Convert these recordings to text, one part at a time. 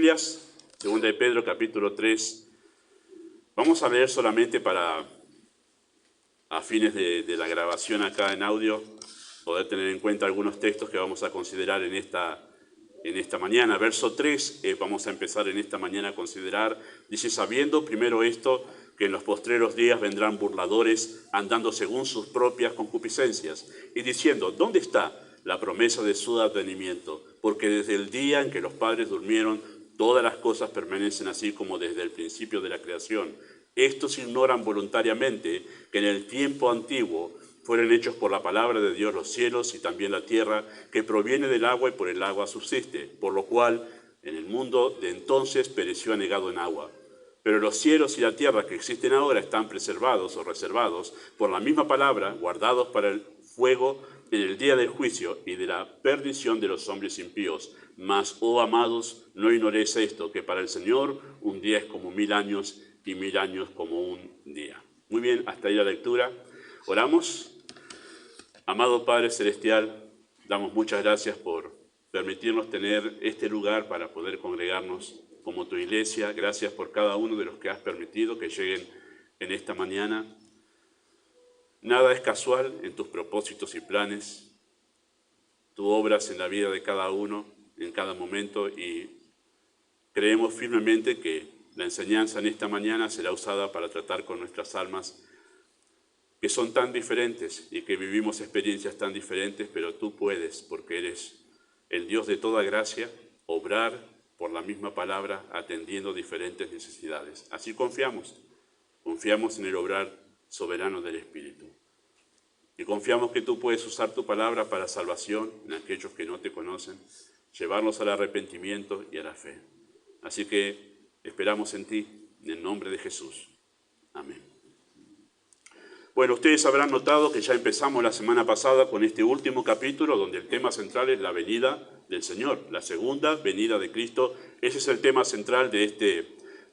Biblias, 2 de Pedro capítulo 3. Vamos a leer solamente a fines de la grabación acá en audio, poder tener en cuenta algunos textos que vamos a considerar en esta mañana. Verso 3, vamos a empezar en esta mañana a considerar. Dice, sabiendo primero esto, que en los postreros días vendrán burladores, andando según sus propias concupiscencias, y diciendo, ¿dónde está la promesa de su advenimiento? Porque desde el día en que los padres durmieron, todas las cosas permanecen así como desde el principio de la creación. Estos ignoran voluntariamente que en el tiempo antiguo fueron hechos por la palabra de Dios los cielos y también la tierra, que proviene del agua y por el agua subsiste, por lo cual en el mundo de entonces pereció anegado en agua. Pero los cielos y la tierra que existen ahora están preservados o reservados por la misma palabra, guardados para el fuego en el día del juicio y de la perdición de los hombres impíos. Mas, oh amados, no ignoréis esto, que para el Señor un día es como 1000 años y 1000 años como un día. Muy bien, hasta ahí la lectura. Oramos. Amado Padre Celestial, damos muchas gracias por permitirnos tener este lugar para poder congregarnos como tu iglesia. Gracias por cada uno de los que has permitido que lleguen en esta mañana. Nada es casual en tus propósitos y planes. Tú obras en la vida de cada uno, en cada momento, y creemos firmemente que la enseñanza en esta mañana será usada para tratar con nuestras almas, que son tan diferentes y que vivimos experiencias tan diferentes, pero tú puedes, porque eres el Dios de toda gracia, obrar por la misma palabra, atendiendo diferentes necesidades. Así confiamos en el obrar soberano del Espíritu. Y confiamos que tú puedes usar tu palabra para salvación en aquellos que no te conocen, llevarlos al arrepentimiento y a la fe. Así que esperamos en ti, en el nombre de Jesús. Amén. Bueno, ustedes habrán notado que ya empezamos la semana pasada con este último capítulo, donde el tema central es la venida del Señor, la segunda venida de Cristo. Ese es el tema central de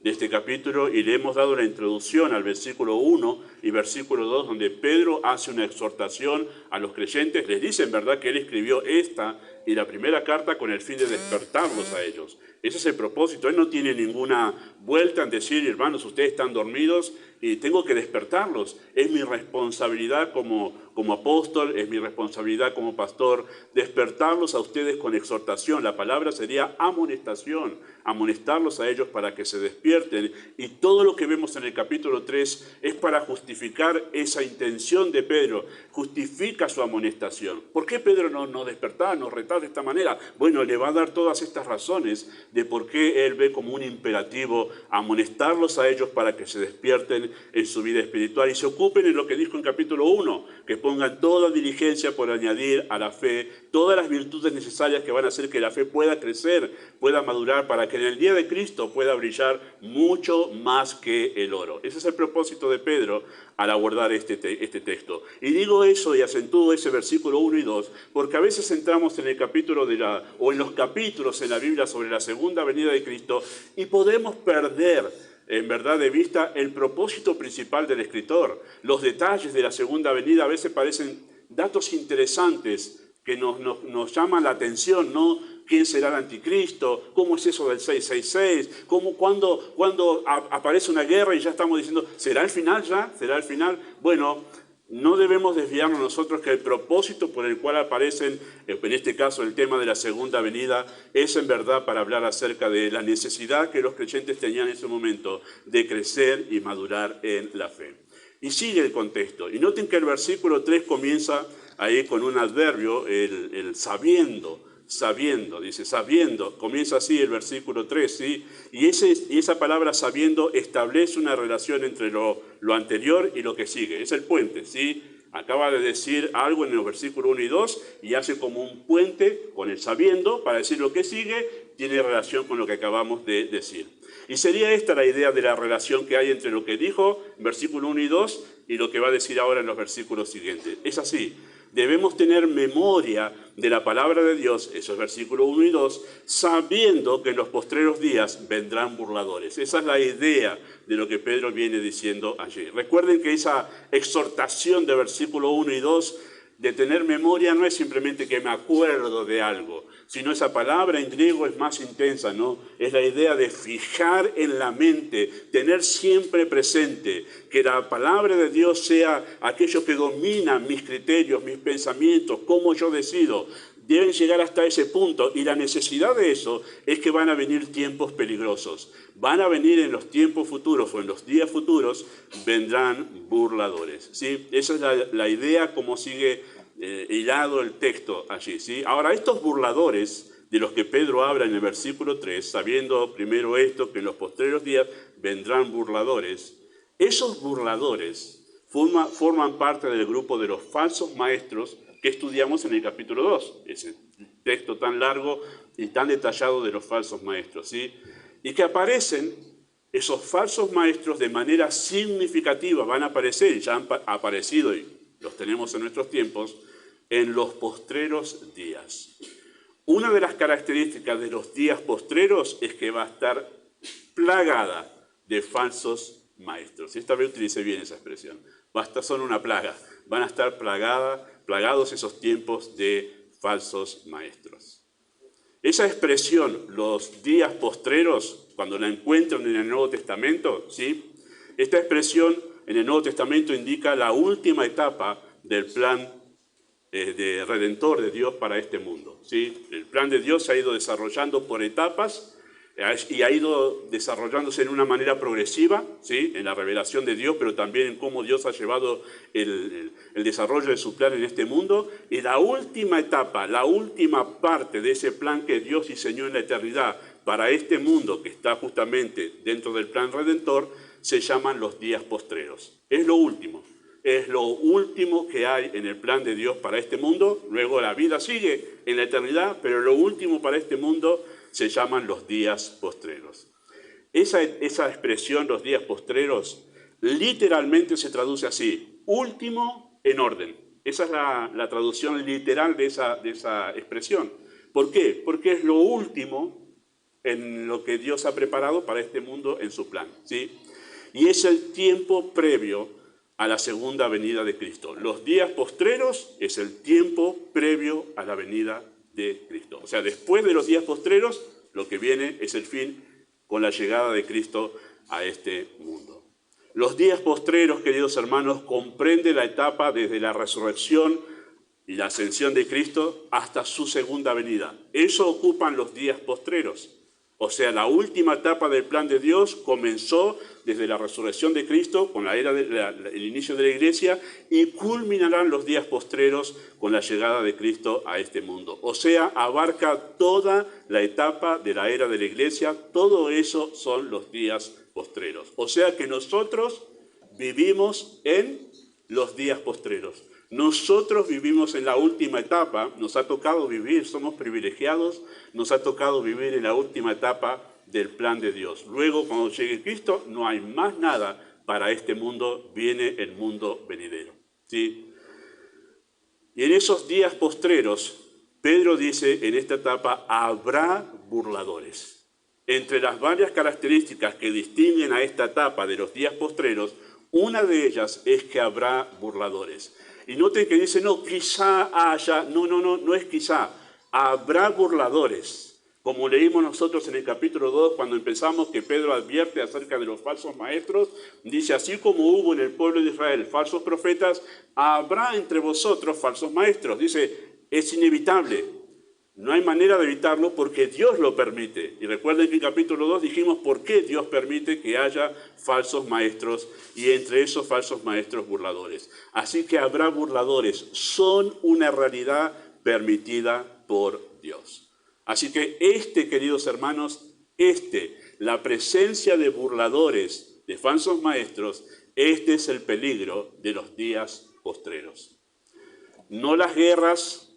este capítulo, y le hemos dado la introducción al versículo 1 y versículo 2, donde Pedro hace una exhortación a los creyentes. Les dice en verdad que él escribió esta y la primera carta con el fin de despertarlos a ellos. Ese es el propósito. Él no tiene ninguna vuelta en decir, hermanos, ustedes están dormidos y tengo que despertarlos. Es mi responsabilidad como apóstol, es mi responsabilidad como pastor, despertarlos a ustedes con exhortación. La palabra sería amonestación, amonestarlos a ellos para que se despierten. Y todo lo que vemos en el capítulo 3 es para justificar esa intención de Pedro, justifica su amonestación. ¿Por qué Pedro no despertaba, nos retaba de esta manera? Bueno, le va a dar todas estas razones de por qué él ve como un imperativo amonestarlos a ellos para que se despierten en su vida espiritual y se ocupen en lo que dijo en capítulo 1, que pongan toda diligencia por añadir a la fe todas las virtudes necesarias que van a hacer que la fe pueda crecer, pueda madurar, para que en el día de Cristo pueda brillar mucho más que el oro. Ese es el propósito de Pedro al abordar este texto. Y digo eso y acentúo ese versículo 1 y 2, porque a veces entramos en el capítulo o en los capítulos en la Biblia sobre la segunda venida de Cristo y podemos perder en verdad de vista el propósito principal del escritor. Los detalles de la segunda venida a veces parecen datos interesantes que nos llaman la atención, ¿no? ¿Quién será el anticristo? ¿Cómo es eso del 666? ¿Cuándo aparece una guerra y ya estamos diciendo, ¿será el final ya? ¿Será el final? Bueno, no debemos desviarnos nosotros que el propósito por el cual aparecen, en este caso el tema de la segunda venida, es en verdad para hablar acerca de la necesidad que los creyentes tenían en ese momento de crecer y madurar en la fe. Y sigue el contexto. Y noten que el versículo 3 comienza ahí con un adverbio, el sabiendo, dice sabiendo, comienza así el versículo 3, ¿sí? Y esa palabra sabiendo establece una relación entre lo anterior y lo que sigue, es el puente, ¿sí? Acaba de decir algo en el versículo 1 y 2 y hace como un puente con el sabiendo para decir lo que sigue, tiene relación con lo que acabamos de decir. Y sería esta la idea de la relación que hay entre lo que dijo en versículo 1 y 2 y lo que va a decir ahora en los versículos siguientes. Es así. Debemos tener memoria de la palabra de Dios, esos versículos 1 y 2, sabiendo que en los postreros días vendrán burladores. Esa es la idea de lo que Pedro viene diciendo allí. Recuerden que esa exhortación de versículo 1 y 2 de tener memoria no es simplemente que me acuerdo de algo, sino esa palabra en griego es más intensa, ¿no? Es la idea de fijar en la mente, tener siempre presente, que la palabra de Dios sea aquello que domina mis criterios, mis pensamientos, cómo yo decido. Deben llegar hasta ese punto, y la necesidad de eso es que van a venir tiempos peligrosos. Van a venir en los tiempos futuros o en los días futuros, vendrán burladores, ¿sí? Esa es la idea como sigue hilado el texto allí, ¿sí? Ahora, estos burladores de los que Pedro habla en el versículo 3, sabiendo primero esto, que en los postreros días vendrán burladores, esos burladores forman parte del grupo de los falsos maestros que estudiamos en el capítulo 2, ese texto tan largo y tan detallado de los falsos maestros, ¿sí? Y que aparecen, esos falsos maestros de manera significativa, van a aparecer, ya han aparecido y los tenemos en nuestros tiempos, en los postreros días. Una de las características de los días postreros es que va a estar plagada de falsos maestros. Esta vez utilicé bien esa expresión. Son una plaga. Van a estar plagados esos tiempos de falsos maestros. Esa expresión, los días postreros, cuando la encuentran en el Nuevo Testamento, ¿sí? Esta expresión en el Nuevo Testamento indica la última etapa del plan de redentor de Dios para este mundo, ¿sí? El plan de Dios se ha ido desarrollando por etapas y ha ido desarrollándose en una manera progresiva, ¿sí? En la revelación de Dios, pero también en cómo Dios ha llevado el desarrollo de su plan en este mundo. Y la última etapa, la última parte de ese plan que Dios diseñó en la eternidad para este mundo que está justamente dentro del plan redentor, se llaman los días postreros. Es lo último que hay en el plan de Dios para este mundo. Luego la vida sigue en la eternidad, pero lo último para este mundo se llaman los días postreros. Esa expresión, los días postreros, literalmente se traduce así: último en orden. Esa es la traducción literal de esa expresión. ¿Por qué? Porque es lo último en lo que Dios ha preparado para este mundo en su plan, ¿sí? Y es el tiempo previo a la segunda venida de Cristo. Los días postreros es el tiempo previo a la venida de Cristo. O sea, después de los días postreros, lo que viene es el fin con la llegada de Cristo a este mundo. Los días postreros, queridos hermanos, comprende la etapa desde la resurrección y la ascensión de Cristo hasta su segunda venida. Eso ocupan los días postreros. O sea, la última etapa del plan de Dios comenzó desde la resurrección de Cristo, con el inicio de la iglesia, y culminarán los días postreros con la llegada de Cristo a este mundo. O sea, abarca toda la etapa de la era de la iglesia. Todo eso son los días postreros. O sea que nosotros vivimos en los días postreros. Nosotros vivimos en la última etapa, nos ha tocado vivir, somos privilegiados, nos ha tocado vivir en la última etapa del plan de Dios. Luego, cuando llegue Cristo, no hay más nada para este mundo, viene el mundo venidero, ¿sí? Y en esos días postreros, Pedro dice, en esta etapa habrá burladores. Entre las varias características que distinguen a esta etapa de los días postreros, una de ellas es que habrá burladores. Y noten que dice, no, quizá haya, no es quizá, habrá burladores. Como leímos nosotros en el capítulo 2, cuando empezamos, que Pedro advierte acerca de los falsos maestros, dice, así como hubo en el pueblo de Israel falsos profetas, habrá entre vosotros falsos maestros. Dice, es inevitable, no hay manera de evitarlo porque Dios lo permite. Y recuerden que en el capítulo 2 dijimos por qué Dios permite que haya falsos maestros y entre esos falsos maestros burladores. Así que habrá burladores, son una realidad permitida por Dios. Así que queridos hermanos, la presencia de burladores, de falsos maestros, este es el peligro de los días postreros. No las guerras,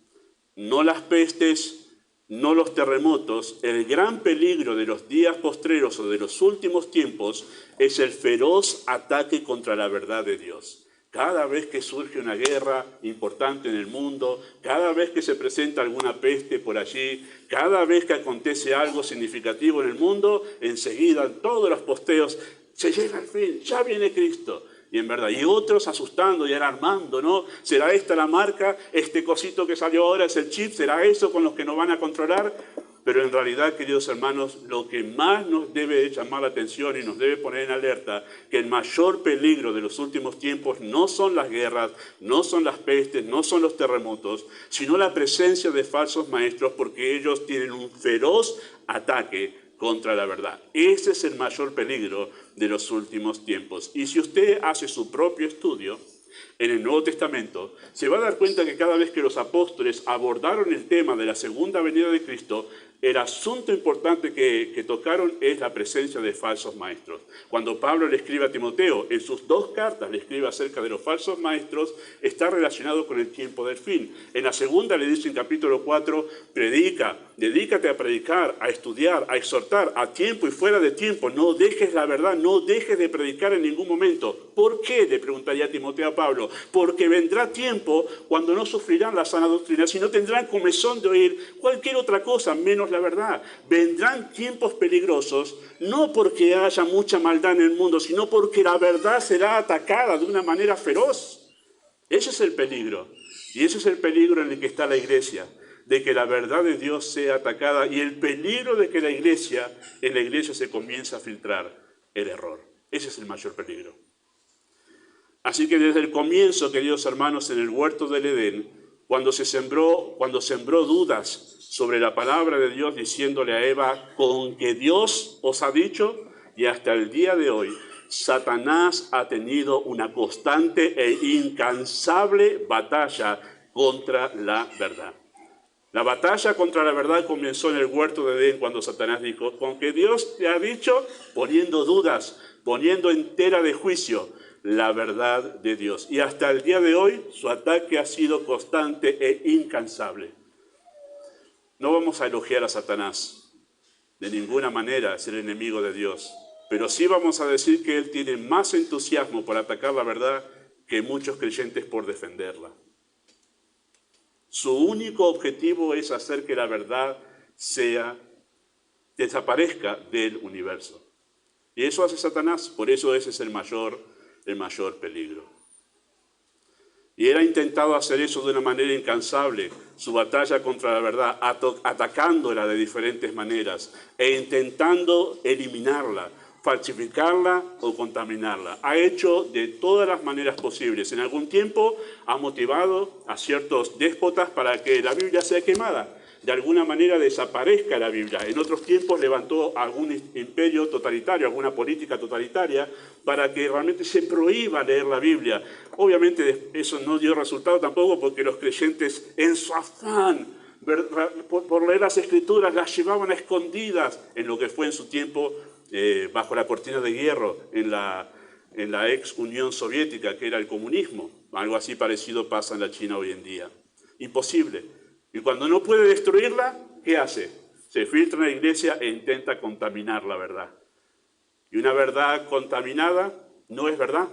no las pestes, no los terremotos. El gran peligro de los días postreros o de los últimos tiempos es el feroz ataque contra la verdad de Dios. Cada vez que surge una guerra importante en el mundo, cada vez que se presenta alguna peste por allí, cada vez que acontece algo significativo en el mundo, enseguida en todos los posteos se llega al fin, ya viene Cristo. y en verdad. Y otros asustando y alarmando, ¿no? ¿Será esta la marca? ¿Este cosito que salió ahora es el chip? ¿Será eso con los que nos van a controlar? Pero en realidad, queridos hermanos, lo que más nos debe llamar la atención y nos debe poner en alerta, que el mayor peligro de los últimos tiempos no son las guerras, no son las pestes, no son los terremotos, sino la presencia de falsos maestros, porque ellos tienen un feroz ataque contra la verdad. Ese es el mayor peligro de los últimos tiempos. Y si usted hace su propio estudio en el Nuevo Testamento, se va a dar cuenta que cada vez que los apóstoles abordaron el tema de la segunda venida de Cristo, el asunto importante que tocaron es la presencia de falsos maestros. Cuando Pablo le escribe a Timoteo, en sus 2 cartas le escribe acerca de los falsos maestros, está relacionado con el tiempo del fin. En la segunda le dice en capítulo 4, predica, dedícate a predicar, a estudiar, a exhortar, a tiempo y fuera de tiempo. No dejes la verdad, no dejes de predicar en ningún momento. ¿Por qué? Le preguntaría Timoteo a Pablo. Porque vendrá tiempo cuando no sufrirán la sana doctrina, sino tendrán comezón de oír cualquier otra cosa, menos la verdad. Vendrán tiempos peligrosos, no porque haya mucha maldad en el mundo, sino porque la verdad será atacada de una manera feroz. Ese es el peligro. Y ese es el peligro en el que está la iglesia, de que la verdad de Dios sea atacada, y el peligro de que en la iglesia se comience a filtrar el error. Ese es el mayor peligro. Así que desde el comienzo, queridos hermanos, en el huerto del Edén, cuando sembró dudas sobre la palabra de Dios, diciéndole a Eva, con que Dios os ha dicho, y hasta el día de hoy, Satanás ha tenido una constante e incansable batalla contra la verdad. La batalla contra la verdad comenzó en el huerto de Edén, cuando Satanás dijo, con que Dios te ha dicho, poniendo dudas, poniendo en tela de juicio la verdad de Dios. Y hasta el día de hoy su ataque ha sido constante e incansable. No vamos a elogiar a Satanás, de ninguna manera es el enemigo de Dios, pero sí vamos a decir que él tiene más entusiasmo por atacar la verdad que muchos creyentes por defenderla. Su único objetivo es hacer que la verdad desaparezca del universo. Y eso hace Satanás, por eso ese es el mayor peligro. Y él ha intentado hacer eso de una manera incansable, su batalla contra la verdad, atacándola de diferentes maneras e intentando eliminarla, falsificarla o contaminarla. Ha hecho de todas las maneras posibles. En algún tiempo ha motivado a ciertos déspotas para que la Biblia sea quemada. De alguna manera desaparezca la Biblia. En otros tiempos levantó algún imperio totalitario, alguna política totalitaria, para que realmente se prohíba leer la Biblia. Obviamente eso no dio resultado tampoco, porque los creyentes, en su afán por leer las Escrituras, las llevaban a escondidas en lo que fue en su tiempo bajo la cortina de hierro en la ex Unión Soviética, que era el comunismo. Algo así parecido pasa en la China hoy en día. Imposible. Y cuando no puede destruirla, ¿qué hace? Se filtra en la iglesia e intenta contaminar la verdad. Y una verdad contaminada no es verdad.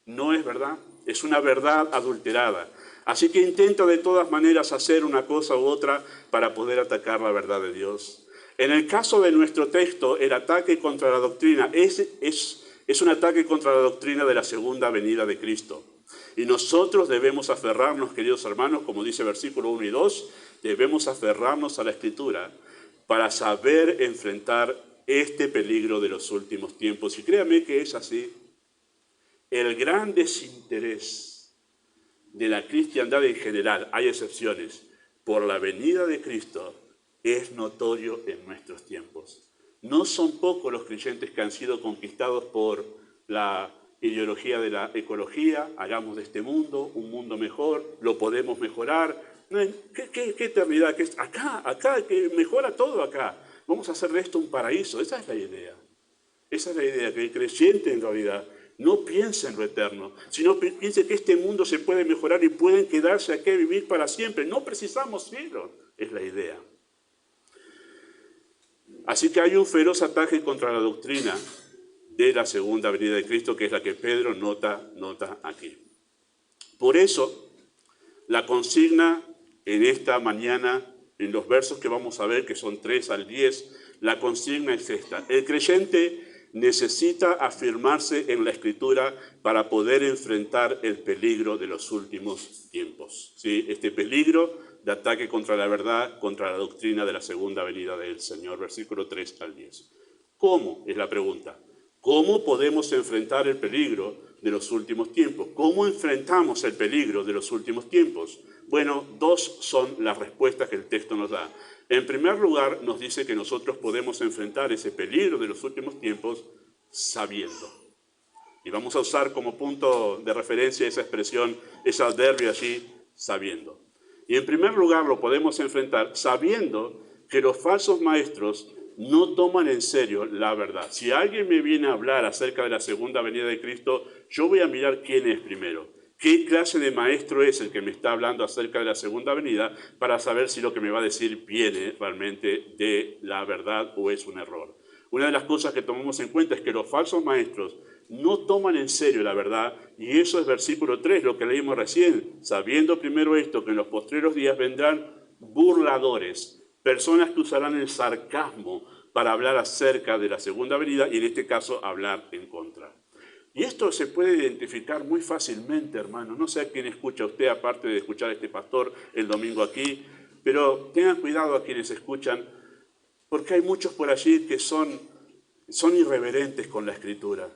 No es verdad. Es una verdad adulterada. Así que intenta de todas maneras hacer una cosa u otra para poder atacar la verdad de Dios. En el caso de nuestro texto, el ataque contra la doctrina es un ataque contra la doctrina de la segunda venida de Cristo. Y nosotros debemos aferrarnos, queridos hermanos, como dice versículo 1 y 2, debemos aferrarnos a la Escritura para saber enfrentar este peligro de los últimos tiempos. Y créame que es así. El gran desinterés de la cristiandad en general, hay excepciones, por la venida de Cristo es notorio en nuestros tiempos. No son pocos los creyentes que han sido conquistados por la ideología de la ecología, hagamos de este mundo un mundo mejor, lo podemos mejorar. ¿Qué eternidad? ¿Qué es? Acá, que mejora todo acá. Vamos a hacer de esto un paraíso. Esa es la idea. Esa es la idea, que el creyente en realidad no piense en lo eterno, sino piense que este mundo se puede mejorar y pueden quedarse aquí a vivir para siempre. No precisamos cielo, es la idea. Así que hay un feroz ataque contra la doctrina de la segunda venida de Cristo, que es la que Pedro nota aquí. Por eso, la consigna en esta mañana, en los versos que vamos a ver, que son 3 al 10, la consigna es esta. El creyente necesita afirmarse en la Escritura para poder enfrentar el peligro de los últimos tiempos. ¿Sí? Este peligro de ataque contra la verdad, contra la doctrina de la segunda venida del Señor. Versículo 3 al 10. ¿Cómo? Es la pregunta. ¿Cómo podemos enfrentar el peligro de los últimos tiempos? ¿Cómo enfrentamos el peligro de los últimos tiempos? Bueno, dos son las respuestas que el texto nos da. En primer lugar, nos dice que nosotros podemos enfrentar ese peligro de los últimos tiempos sabiendo. Y vamos a usar como punto de referencia esa expresión, ese adverbio allí, sabiendo. Y en primer lugar lo podemos enfrentar sabiendo que los falsos maestros no toman en serio la verdad. Si alguien me viene a hablar acerca de la segunda venida de Cristo, yo voy a mirar quién es primero. ¿Qué clase de maestro es el que me está hablando acerca de la segunda venida para saber si lo que me va a decir viene realmente de la verdad o es un error? Una de las cosas que tomamos en cuenta es que los falsos maestros no toman en serio la verdad, y eso es versículo 3, lo que leímos recién. Sabiendo primero esto, que en los postreros días vendrán burladores, personas que usarán el sarcasmo para hablar acerca de la segunda venida y en este caso hablar en contra. Y esto se puede identificar muy fácilmente, hermano. No sé a quién escucha usted, aparte de escuchar a este pastor el domingo aquí, pero tengan cuidado a quienes escuchan, porque hay muchos por allí que son irreverentes con la Escritura,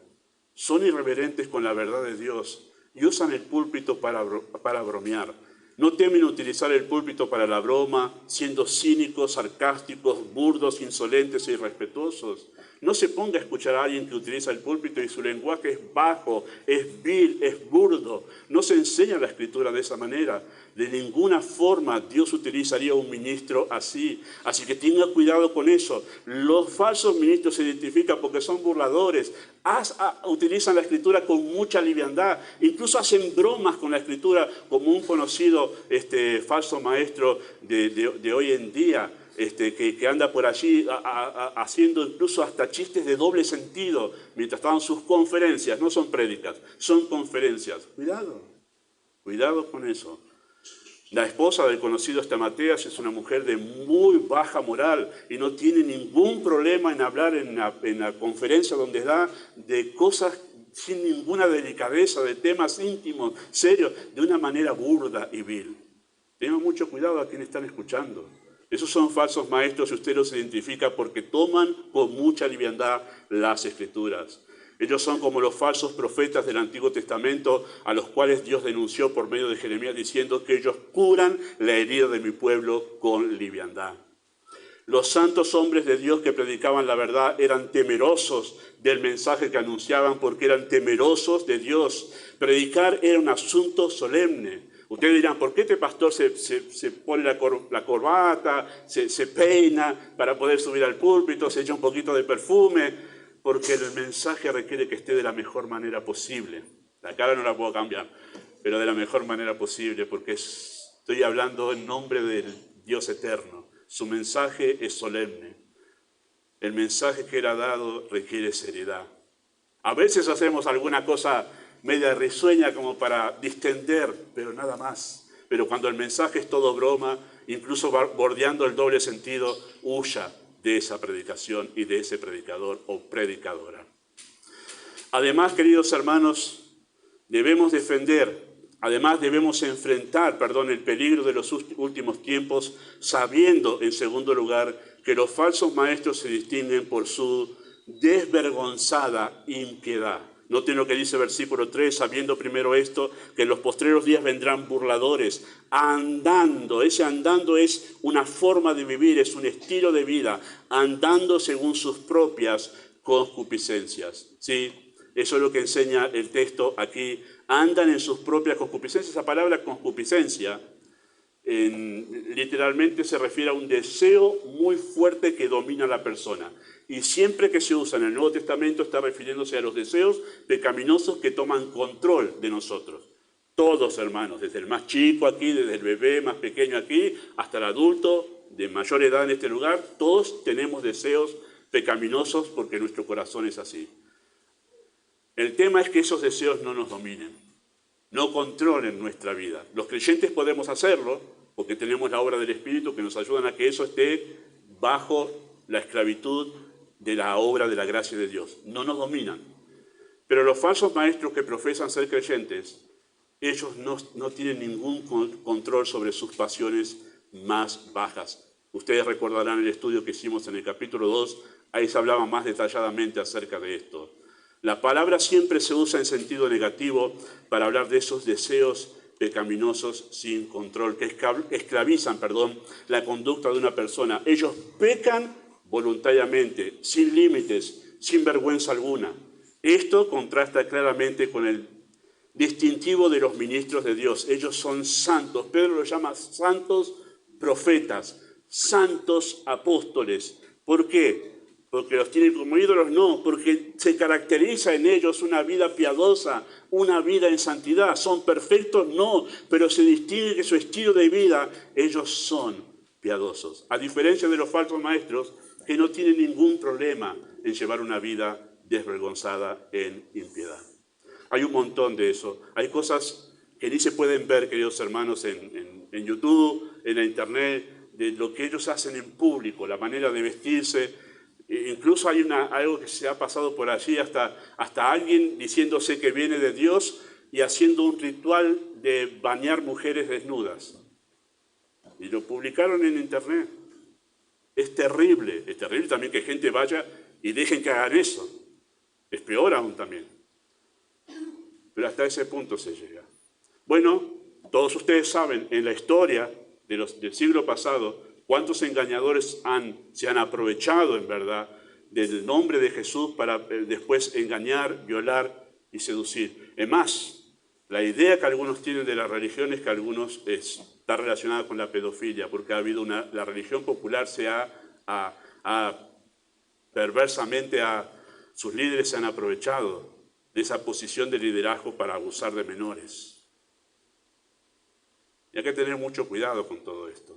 son irreverentes con la verdad de Dios y usan el púlpito para bromear. No temen utilizar el púlpito para la broma, siendo cínicos, sarcásticos, burdos, insolentes e irrespetuosos. No se ponga a escuchar a alguien que utiliza el púlpito y su lenguaje es bajo, es vil, es burdo. No se enseña la Escritura de esa manera. De ninguna forma Dios utilizaría un ministro así. Así que tenga cuidado con eso. Los falsos ministros se identifican porque son burladores. Utilizan la Escritura con mucha liviandad. Incluso hacen bromas con la Escritura, como un conocido falso maestro de hoy en día. Que anda por allí haciendo incluso hasta chistes de doble sentido mientras estaban sus conferencias. No son prédicas, son conferencias. Cuidado con eso. La esposa del conocido Estamateas es una mujer de muy baja moral y no tiene ningún problema en hablar en la conferencia donde da de cosas sin ninguna delicadeza, de temas íntimos, serios, de una manera burda y vil. Tengan mucho cuidado a quienes están escuchando. Esos son falsos maestros y usted los identifica porque toman con mucha liviandad las Escrituras. Ellos son como los falsos profetas del Antiguo Testamento a los cuales Dios denunció por medio de Jeremías diciendo que ellos curan la herida de mi pueblo con liviandad. Los santos hombres de Dios que predicaban la verdad eran temerosos del mensaje que anunciaban porque eran temerosos de Dios. Predicar era un asunto solemne. Ustedes dirán, ¿por qué este pastor se pone la corbata, se peina para poder subir al púlpito, se echa un poquito de perfume? Porque el mensaje requiere que esté de la mejor manera posible. La cara no la puedo cambiar, pero de la mejor manera posible, porque estoy hablando en nombre del Dios eterno. Su mensaje es solemne. El mensaje que Él ha dado requiere seriedad. A veces hacemos alguna cosa media risueña como para distender, pero nada más. Pero cuando el mensaje es todo broma, incluso bordeando el doble sentido, huya de esa predicación y de ese predicador o predicadora. Además, queridos hermanos, debemos enfrentar el peligro de los últimos tiempos, sabiendo, en segundo lugar, que los falsos maestros se distinguen por su desvergonzada impiedad. Noten lo que dice versículo 3, sabiendo primero esto, que en los postreros días vendrán burladores, andando. Ese andando es una forma de vivir, es un estilo de vida, andando según sus propias concupiscencias. ¿Sí? Eso es lo que enseña el texto aquí. Andan en sus propias concupiscencias. Esa palabra concupiscencia literalmente se refiere a un deseo muy fuerte que domina a la persona. Y siempre que se usa en el Nuevo Testamento está refiriéndose a los deseos pecaminosos que toman control de nosotros. Todos, hermanos, desde el más chico aquí, desde el bebé más pequeño aquí, hasta el adulto de mayor edad en este lugar, todos tenemos deseos pecaminosos porque nuestro corazón es así. El tema es que esos deseos no nos dominen, no controlen nuestra vida. Los creyentes podemos hacerlo porque tenemos la obra del Espíritu que nos ayudan a que eso esté bajo la esclavitud de la obra de la gracia de Dios. No nos dominan. Pero los falsos maestros que profesan ser creyentes, ellos no tienen ningún control sobre sus pasiones más bajas. Ustedes recordarán el estudio que hicimos en el capítulo 2, ahí se hablaba más detalladamente acerca de esto. La palabra siempre se usa en sentido negativo para hablar de esos deseos pecaminosos sin control, que esclavizan, la conducta de una persona. Ellos pecan voluntariamente, sin límites, sin vergüenza alguna. Esto contrasta claramente con el distintivo de los ministros de Dios. Ellos son santos. Pedro los llama santos profetas, santos apóstoles. ¿Por qué? ¿Porque los tienen como ídolos? No, porque se caracteriza en ellos una vida piadosa, una vida en santidad. ¿Son perfectos? No, pero se distingue que su estilo de vida, ellos son piadosos. A diferencia de los falsos maestros, que no tienen ningún problema en llevar una vida desvergonzada en impiedad. Hay un montón de eso. Hay cosas que ni se pueden ver, queridos hermanos, en YouTube, en la internet, de lo que ellos hacen en público, la manera de vestirse. Incluso hay algo que se ha pasado por allí, hasta alguien diciéndose que viene de Dios y haciendo un ritual de bañar mujeres desnudas. Y lo publicaron en internet. Es terrible también que gente vaya y dejen que hagan eso. Es peor aún también. Pero hasta ese punto se llega. Bueno, todos ustedes saben, en la historia del siglo pasado, cuántos engañadores se han aprovechado, en verdad, del nombre de Jesús para después engañar, violar y seducir. Es más, la idea que algunos tienen de la religión es que algunos está relacionada con la pedofilia, porque la religión popular perversamente sus líderes se han aprovechado de esa posición de liderazgo para abusar de menores. Y hay que tener mucho cuidado con todo esto.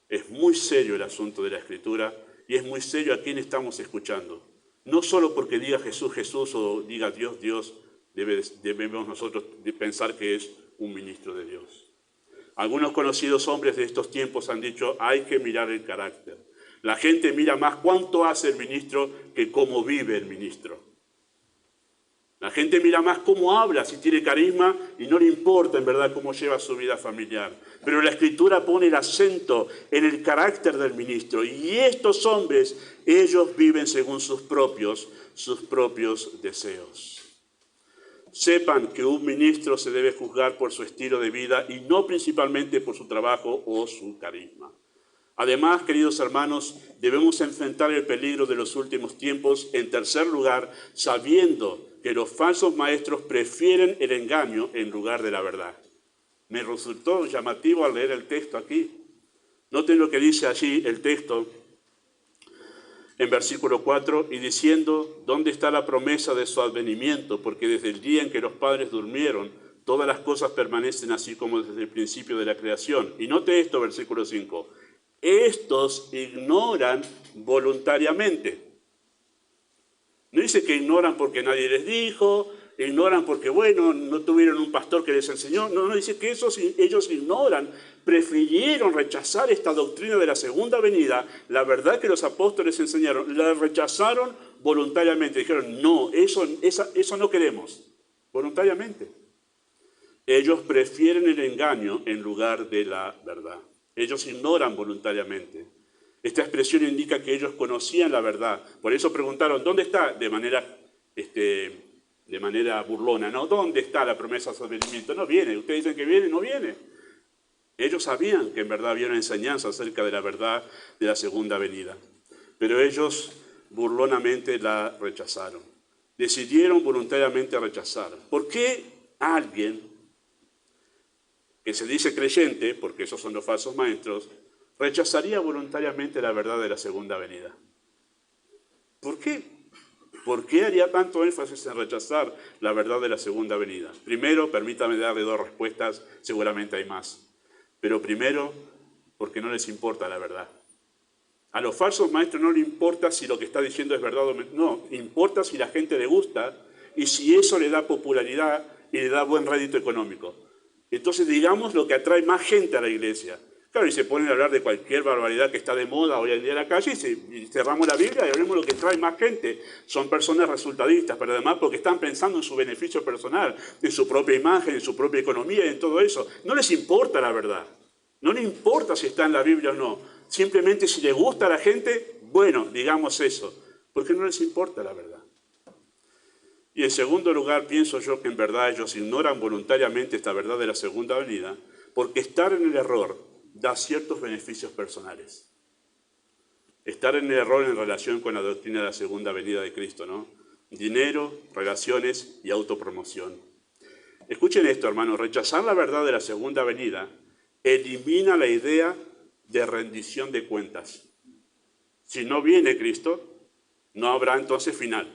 Es muy serio el asunto de la Escritura y es muy serio a quién estamos escuchando. No solo porque diga Jesús, Jesús o diga Dios, Dios, debemos nosotros pensar que es un ministro de Dios. Algunos conocidos hombres de estos tiempos han dicho, hay que mirar el carácter. La gente mira más cuánto hace el ministro que cómo vive el ministro. La gente mira más cómo habla, si tiene carisma, y no le importa en verdad cómo lleva su vida familiar. Pero la Escritura pone el acento en el carácter del ministro. Y estos hombres, ellos viven según sus propios deseos. Sepan que un ministro se debe juzgar por su estilo de vida y no principalmente por su trabajo o su carisma. Además, queridos hermanos, debemos enfrentar el peligro de los últimos tiempos, en tercer lugar, sabiendo que los falsos maestros prefieren el engaño en lugar de la verdad. Me resultó llamativo al leer el texto aquí. Noten lo que dice allí el texto en versículo 4, y diciendo, ¿dónde está la promesa de su advenimiento? Porque desde el día en que los padres durmieron, todas las cosas permanecen así como desde el principio de la creación. Y note esto, versículo 5. Estos ignoran voluntariamente. No dice que ignoran porque nadie les dijo, ignoran porque, bueno, no tuvieron un pastor que les enseñó. No, dice que ellos ignoran, prefirieron rechazar esta doctrina de la segunda venida, la verdad que los apóstoles enseñaron, la rechazaron voluntariamente. Dijeron, no, eso no queremos, voluntariamente. Ellos prefieren el engaño en lugar de la verdad. Ellos ignoran voluntariamente. Esta expresión indica que ellos conocían la verdad. Por eso preguntaron, ¿dónde está? De manera burlona, ¿no? ¿Dónde está la promesa de su advenimiento? No viene. Ustedes dicen que viene, no viene. Ellos sabían que en verdad había una enseñanza acerca de la verdad de la segunda venida. Pero ellos burlonamente la rechazaron. Decidieron voluntariamente rechazar. ¿Por qué alguien que se dice creyente, porque esos son los falsos maestros, rechazaría voluntariamente la verdad de la segunda venida? ¿Por qué? ¿Por qué haría tanto énfasis en rechazar la verdad de la segunda venida? Primero, permítame darle dos respuestas, seguramente hay más. Pero primero, porque no les importa la verdad. A los falsos maestros no les importa si lo que está diciendo es verdad o no, importa si la gente le gusta y si eso le da popularidad y le da buen rédito económico. Entonces digamos lo que atrae más gente a la iglesia. Claro, y se ponen a hablar de cualquier barbaridad que está de moda hoy en día en la calle y cerramos la Biblia y hablemos lo que trae más gente. Son personas resultadistas, pero además porque están pensando en su beneficio personal, en su propia imagen, en su propia economía y en todo eso. No les importa la verdad. No les importa si está en la Biblia o no. Simplemente si les gusta a la gente, bueno, digamos eso. Porque no les importa la verdad. Y en segundo lugar, pienso yo que en verdad ellos ignoran voluntariamente esta verdad de la segunda venida, porque estar en el error da ciertos beneficios personales. Estar en el error en relación con la doctrina de la segunda venida de Cristo, ¿no? Dinero, relaciones y autopromoción. Escuchen esto, hermanos, rechazar la verdad de la segunda venida elimina la idea de rendición de cuentas. Si no viene Cristo, no habrá entonces final.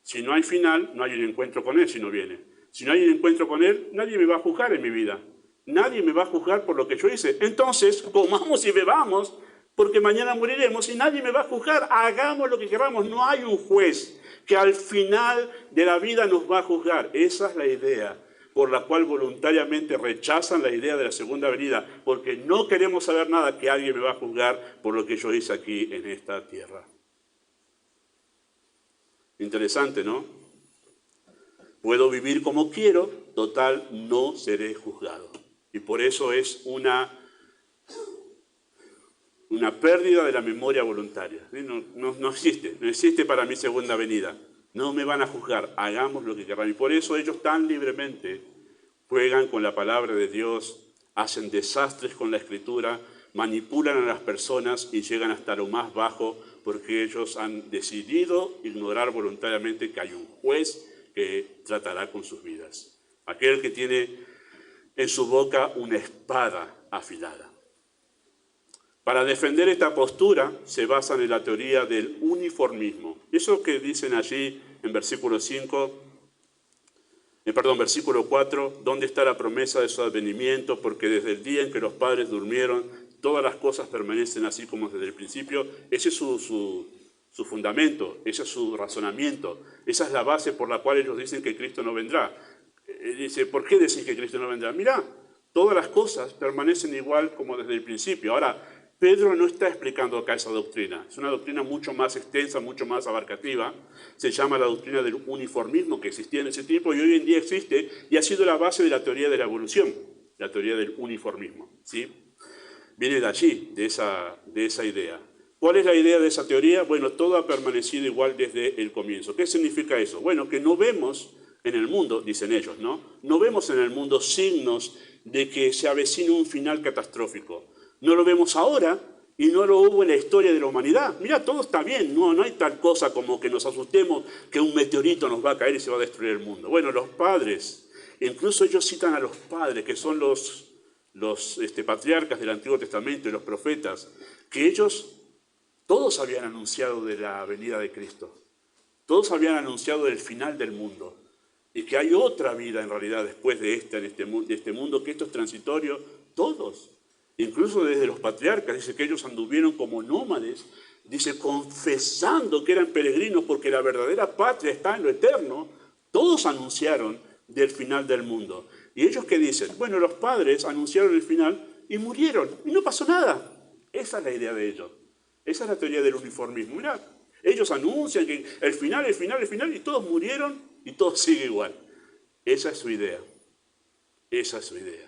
Si no hay final, no hay un encuentro con Él si no viene. Si no hay un encuentro con Él, nadie me va a juzgar en mi vida. Nadie me va a juzgar por lo que yo hice. Entonces, comamos y bebamos, porque mañana moriremos y nadie me va a juzgar. Hagamos lo que queramos. No hay un juez que al final de la vida nos va a juzgar. Esa es la idea por la cual voluntariamente rechazan la idea de la segunda venida, porque no queremos saber nada que alguien me va a juzgar por lo que yo hice aquí en esta tierra. Interesante, ¿no? Puedo vivir como quiero, total, no seré juzgado. Y por eso es una pérdida de la memoria voluntaria. ¿Sí? No existe para mi segunda venida. No me van a juzgar, hagamos lo que querrán. Y por eso ellos tan libremente juegan con la palabra de Dios, hacen desastres con la Escritura, manipulan a las personas y llegan hasta lo más bajo porque ellos han decidido ignorar voluntariamente que hay un juez que tratará con sus vidas. Aquel que tiene en su boca una espada afilada. Para defender esta postura se basan en la teoría del uniformismo. Eso que dicen allí en versículo 4, ¿dónde está la promesa de su advenimiento? Porque desde el día en que los padres durmieron, todas las cosas permanecen así como desde el principio. Ese es su fundamento, ese es su razonamiento. Esa es la base por la cual ellos dicen que Cristo no vendrá. Dice, ¿por qué decís que Cristo no vendrá? Mirá, todas las cosas permanecen igual como desde el principio. Ahora, Pedro no está explicando acá esa doctrina. Es una doctrina mucho más extensa, mucho más abarcativa. Se llama la doctrina del uniformismo, que existía en ese tiempo y hoy en día existe y ha sido la base de la teoría de la evolución, la teoría del uniformismo, ¿sí? Viene de allí, de esa idea. ¿Cuál es la idea de esa teoría? Bueno, todo ha permanecido igual desde el comienzo. ¿Qué significa eso? Bueno, que no vemos en el mundo, dicen ellos, ¿no? No vemos en el mundo signos de que se avecine un final catastrófico. No lo vemos ahora y no lo hubo en la historia de la humanidad. Mira, todo está bien, no hay tal cosa como que nos asustemos que un meteorito nos va a caer y se va a destruir el mundo. Bueno, los padres, incluso ellos citan a los padres, que son los patriarcas del Antiguo Testamento y los profetas, que ellos todos habían anunciado de la venida de Cristo. Todos habían anunciado del final del mundo. Y que hay otra vida en realidad después de este mundo, que esto es transitorio, todos. Incluso desde los patriarcas, dice que ellos anduvieron como nómades, dice, confesando que eran peregrinos porque la verdadera patria está en lo eterno. Todos anunciaron del final del mundo. ¿Y ellos qué dicen? Bueno, los padres anunciaron el final y murieron, y no pasó nada. Esa es la idea de ellos. Esa es la teoría del uniformismo. Mirá, ellos anuncian que el final, y todos murieron y todo sigue igual. Esa es su idea. Esa es su idea.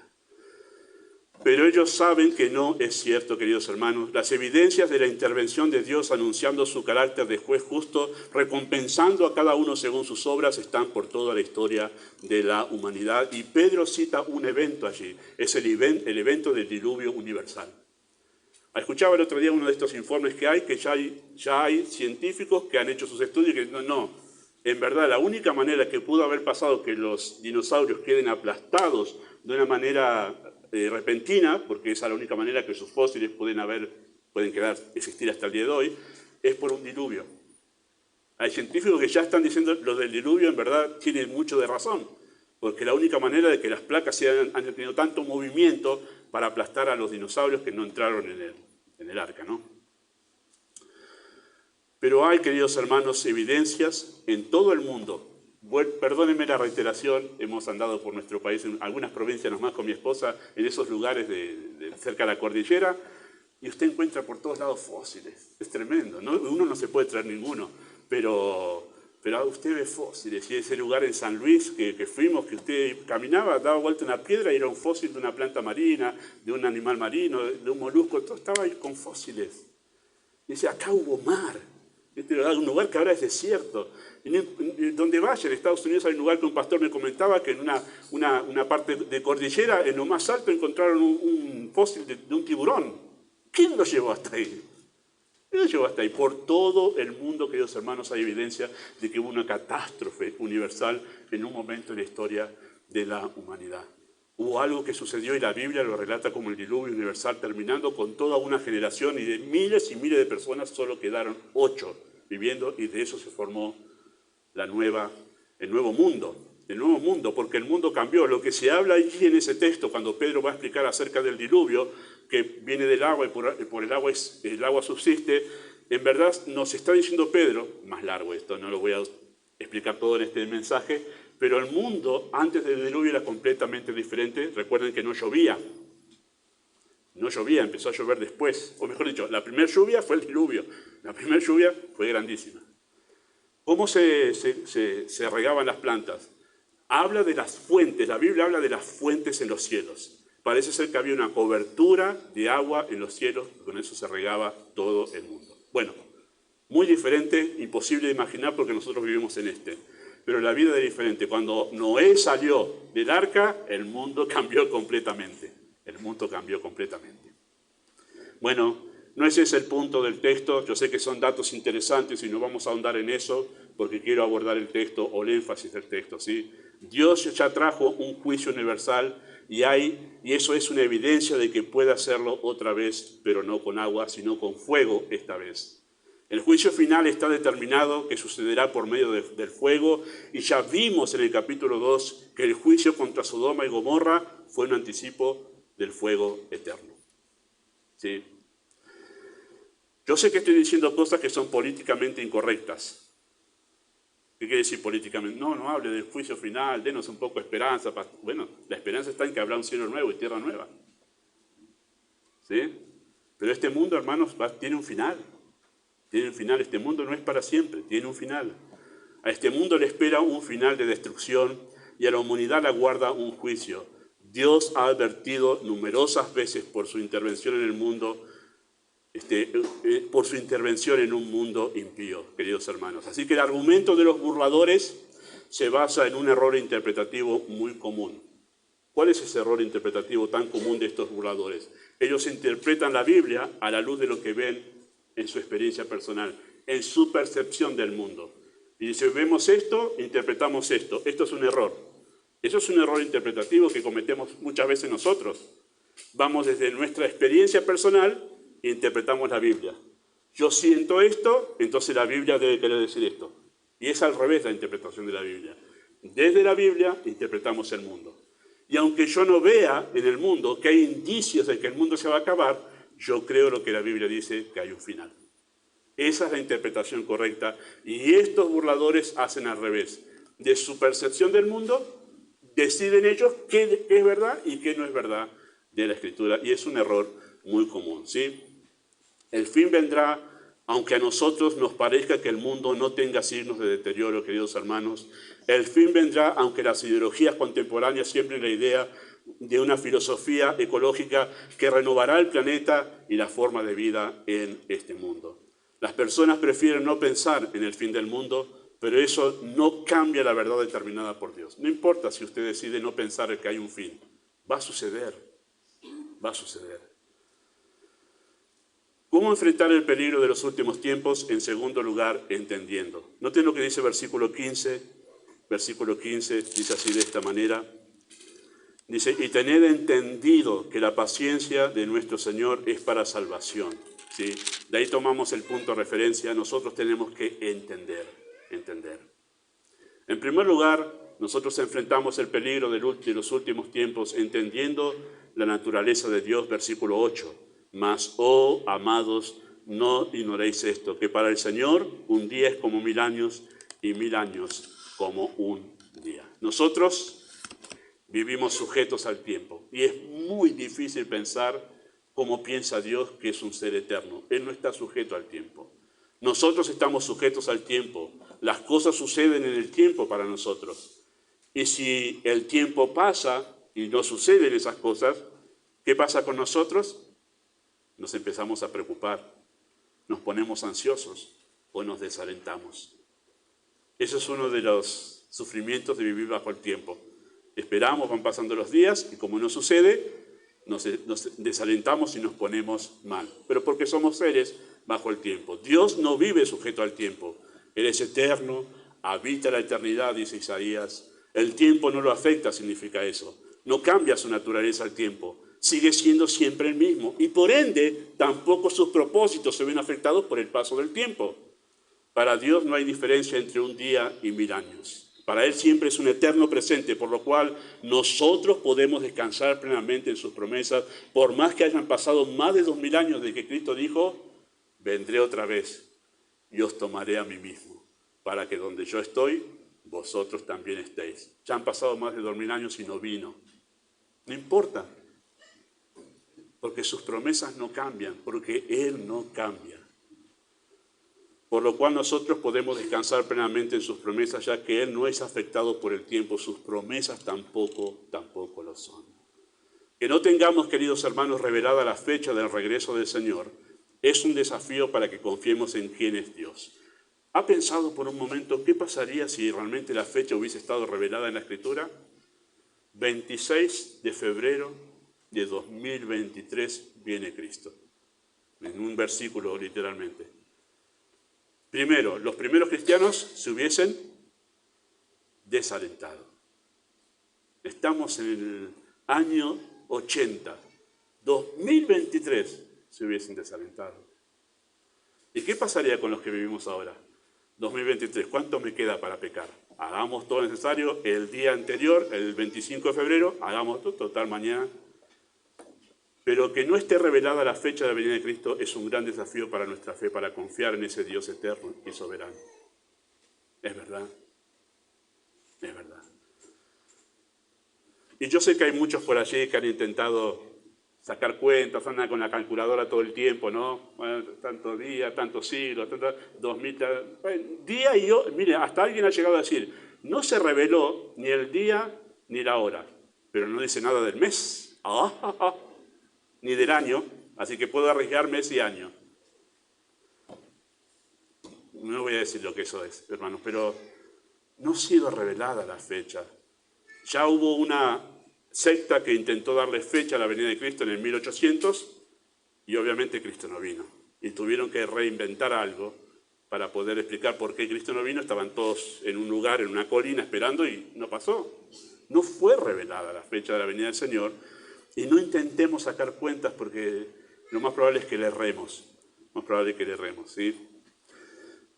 Pero ellos saben que no es cierto, queridos hermanos. Las evidencias de la intervención de Dios anunciando su carácter de juez justo, recompensando a cada uno según sus obras, están por toda la historia de la humanidad. Y Pedro cita un evento allí, es el evento del diluvio universal. Escuchaba el otro día uno de estos informes que ya hay científicos que han hecho sus estudios y que no, en verdad la única manera que pudo haber pasado que los dinosaurios queden aplastados de una manera repentina, porque esa es la única manera que sus fósiles pueden existir hasta el daya de hoy, es por un diluvio. Hay científicos que ya están diciendo lo del diluvio en verdad tiene mucho de razón, porque la única manera de que las placas han tenido tanto movimiento para aplastar a los dinosaurios que no entraron en el arca, ¿no? Pero hay, queridos hermanos, evidencias en todo el mundo, Perdónenme la reiteración, hemos andado por nuestro país, en algunas provincias nomás con mi esposa, en esos lugares cerca de la cordillera, y usted encuentra por todos lados fósiles. Es tremendo, ¿no? Uno no se puede traer ninguno, pero usted ve fósiles. Y ese lugar en San Luis que fuimos, que usted caminaba, daba vuelta una piedra y era un fósil de una planta marina, de un animal marino, de un molusco, todo estaba ahí con fósiles. Y dice, acá hubo mar. Un lugar que ahora es desierto. Donde vaya, en Estados Unidos hay un lugar que un pastor me comentaba que en una parte de cordillera, en lo más alto, encontraron un fósil de un tiburón. ¿Quién lo llevó hasta ahí? ¿Quién lo llevó hasta ahí? Por todo el mundo, queridos hermanos, hay evidencia de que hubo una catástrofe universal en un momento en la historia de la humanidad. Hubo algo que sucedió y la Biblia lo relata como el diluvio universal, terminando con toda una generación y de miles y miles de personas solo quedaron 8 viviendo y de eso se formó el nuevo mundo. El nuevo mundo, porque el mundo cambió. Lo que se habla allí en ese texto, cuando Pedro va a explicar acerca del diluvio, que viene del agua y por el agua subsiste, en verdad nos está diciendo Pedro, más largo esto, no lo voy a explicar todo en este mensaje, pero el mundo antes del diluvio era completamente diferente. Recuerden que no llovía. No llovía, empezó a llover después. O mejor dicho, la primera lluvia fue el diluvio. La primera lluvia fue grandísima. ¿Cómo se regaban las plantas? Habla de las fuentes, la Biblia habla de las fuentes en los cielos. Parece ser que había una cobertura de agua en los cielos, y con eso se regaba todo el mundo. Bueno, muy diferente, imposible de imaginar porque nosotros vivimos en este. Pero la vida es diferente. Cuando Noé salió del arca, el mundo cambió completamente. El mundo cambió completamente. Bueno, no ese es el punto del texto. Yo sé que son datos interesantes y no vamos a ahondar en eso porque quiero abordar el texto o el énfasis del texto, ¿sí? Dios ya trajo un juicio universal y eso es una evidencia de que puede hacerlo otra vez, pero no con agua, sino con fuego esta vez. El juicio final está determinado que sucederá por medio del fuego y ya vimos en el capítulo 2 que el juicio contra Sodoma y Gomorra fue un anticipo del fuego eterno. ¿Sí? Yo sé que estoy diciendo cosas que son políticamente incorrectas. ¿Qué quiere decir políticamente? No hable del juicio final, denos un poco de esperanza. Bueno, la esperanza está en que habrá un cielo nuevo y tierra nueva. ¿Sí? Pero este mundo, hermanos, tiene un final. Tiene un final. Este mundo no es para siempre, tiene un final. A este mundo le espera un final de destrucción y a la humanidad le aguarda un juicio. Dios ha advertido numerosas veces por su intervención en el mundo, por su intervención en un mundo impío, queridos hermanos. Así que el argumento de los burladores se basa en un error interpretativo muy común. ¿Cuál es ese error interpretativo tan común de estos burladores? Ellos interpretan la Biblia a la luz de lo que ven en su experiencia personal, en su percepción del mundo. Y si vemos esto, interpretamos esto. Esto es un error. Eso es un error interpretativo que cometemos muchas veces nosotros. Vamos desde nuestra experiencia personal e interpretamos la Biblia. Yo siento esto, entonces la Biblia debe querer decir esto. Y es al revés la interpretación de la Biblia. Desde la Biblia interpretamos el mundo. Y aunque yo no vea en el mundo que hay indicios de que el mundo se va a acabar, yo creo lo que la Biblia dice, que hay un final. Esa es la interpretación correcta. Y estos burladores hacen al revés. De su percepción del mundo, deciden ellos qué es verdad y qué no es verdad de la Escritura. Y es un error muy común, ¿sí? El fin vendrá, aunque a nosotros nos parezca que el mundo no tenga signos de deterioro, queridos hermanos. El fin vendrá, aunque las ideologías contemporáneas siembren la idea de una filosofía ecológica que renovará el planeta y la forma de vida en este mundo. Las personas prefieren no pensar en el fin del mundo, pero eso no cambia la verdad determinada por Dios. No importa si usted decide no pensar en que hay un fin. Va a suceder. Va a suceder. ¿Cómo enfrentar el peligro de los últimos tiempos? En segundo lugar, entendiendo. Noten lo que dice versículo 15. Versículo 15 dice así de esta manera. Dice, y tened entendido que la paciencia de nuestro Señor es para salvación. ¿Sí? De ahí tomamos el punto de referencia. Nosotros tenemos que entender. En primer lugar, nosotros enfrentamos el peligro de los últimos tiempos entendiendo la naturaleza de Dios, versículo 8. Mas, oh amados, no ignoréis esto, que para el Señor un día es como 1000 años y 1000 años como un día. Nosotros vivimos sujetos al tiempo y es muy difícil pensar cómo piensa Dios, que es un ser eterno. Él no está sujeto al tiempo. Nosotros estamos sujetos al tiempo. Las cosas suceden en el tiempo para nosotros. Y si el tiempo pasa y no suceden esas cosas, ¿qué pasa con nosotros? Nos empezamos a preocupar, nos ponemos ansiosos o nos desalentamos. Eso es uno de los sufrimientos de vivir bajo el tiempo. Esperamos, van pasando los días y como no sucede, nos desalentamos y nos ponemos mal. Pero porque somos seres bajo el tiempo. Dios no vive sujeto al tiempo. Él es eterno, habita la eternidad, dice Isaías. El tiempo no lo afecta, significa eso. No cambia su naturaleza al tiempo. Sigue siendo siempre el mismo. Y por ende, tampoco sus propósitos se ven afectados por el paso del tiempo. Para Dios no hay diferencia entre un día y 1000 años. Para Él siempre es un eterno presente, por lo cual nosotros podemos descansar plenamente en sus promesas, por más que hayan pasado más de 2000 años desde que Cristo dijo, vendré otra vez y os tomaré a mí mismo, para que donde yo estoy, vosotros también estéis. Ya han pasado más de 2000 años y no vino. No importa, porque sus promesas no cambian, porque Él no cambia. Por lo cual nosotros podemos descansar plenamente en sus promesas, ya que Él no es afectado por el tiempo, sus promesas tampoco lo son. Que no tengamos, queridos hermanos, revelada la fecha del regreso del Señor, es un desafío para que confiemos en quién es Dios. ¿Ha pensado por un momento qué pasaría si realmente la fecha hubiese estado revelada en la Escritura? 26 de febrero de 2023 viene Cristo. En un versículo, literalmente. Primero, los primeros cristianos se hubiesen desalentado. Estamos en el año 80, 2023 se hubiesen desalentado. ¿Y qué pasaría con los que vivimos ahora? 2023, ¿cuánto me queda para pecar? Hagamos todo lo necesario el día anterior, el 25 de febrero, hagamos todo, total mañana. Pero que no esté revelada la fecha de la venida de Cristo es un gran desafío para nuestra fe, para confiar en ese Dios eterno y soberano. Es verdad, es verdad. Y yo sé que hay muchos por allí que han intentado sacar cuentas, andan con la calculadora todo el tiempo, ¿no? Bueno, tantos días, tantos siglos, 2000, bueno, día y hora. Mire, hasta alguien ha llegado a decir, no se reveló ni el día ni la hora, pero no dice nada del mes. Ni del año, así que puedo arriesgar mes y año. No voy a decir lo que eso es, hermanos, pero no ha sido revelada la fecha. Ya hubo una secta que intentó darle fecha a la venida de Cristo en el 1800 y obviamente Cristo no vino. Y tuvieron que reinventar algo para poder explicar por qué Cristo no vino. Estaban todos en un lugar, en una colina, esperando y no pasó. No fue revelada la fecha de la venida del Señor. Y no intentemos sacar cuentas porque lo más probable es que le erremos. ¿Sí?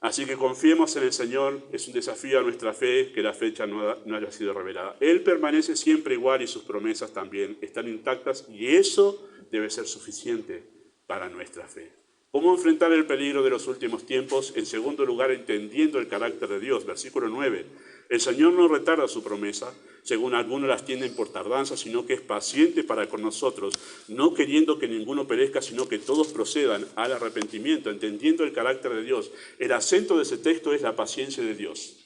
Así que confiemos en el Señor. Es un desafío a nuestra fe que la fecha no haya sido revelada. Él permanece siempre igual y sus promesas también están intactas y eso debe ser suficiente para nuestra fe. ¿Cómo enfrentar el peligro de los últimos tiempos? En segundo lugar, entendiendo el carácter de Dios. Versículo 9. El Señor no retarda su promesa, según algunos las tienen por tardanza, sino que es paciente para con nosotros, no queriendo que ninguno perezca, sino que todos procedan al arrepentimiento, entendiendo el carácter de Dios. El acento de ese texto es la paciencia de Dios.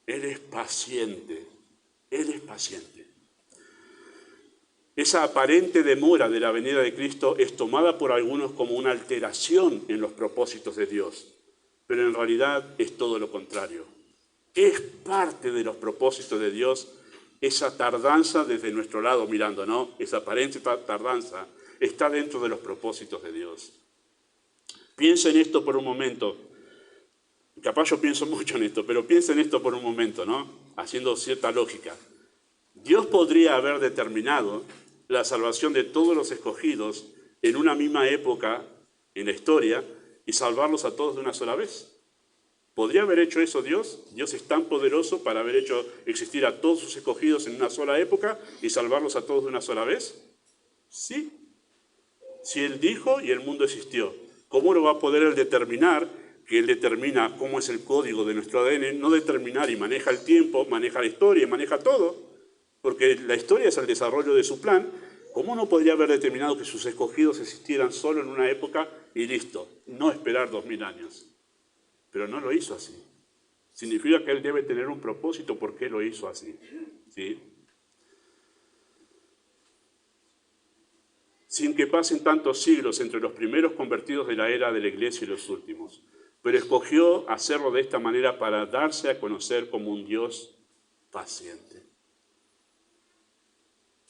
Él es paciente, Él es paciente. Esa aparente demora de la venida de Cristo es tomada por algunos como una alteración en los propósitos de Dios, pero en realidad es todo lo contrario. Es parte de los propósitos de Dios esa tardanza desde nuestro lado mirando, ¿no? Esa aparente tardanza está dentro de los propósitos de Dios. Piensa en esto por un momento. Capaz yo pienso mucho en esto, pero piensa en esto por un momento, ¿no? Haciendo cierta lógica. Dios podría haber determinado la salvación de todos los escogidos en una misma época en la historia y salvarlos a todos de una sola vez. ¿Podría haber hecho eso Dios? Dios es tan poderoso para haber hecho existir a todos sus escogidos en una sola época y salvarlos a todos de una sola vez. Sí. Si Él dijo y el mundo existió, ¿cómo no va a poder Él determinar que Él determina cómo es el código de nuestro ADN, no determinar y maneja el tiempo, maneja la historia, maneja todo, porque la historia es el desarrollo de su plan, ¿cómo no podría haber determinado que sus escogidos existieran solo en una época y listo? No esperar 2000 años. Pero no lo hizo así. Significa que Él debe tener un propósito porque lo hizo así. ¿Sí? Sin que pasen tantos siglos entre los primeros convertidos de la era de la Iglesia y los últimos. Pero escogió hacerlo de esta manera para darse a conocer como un Dios paciente.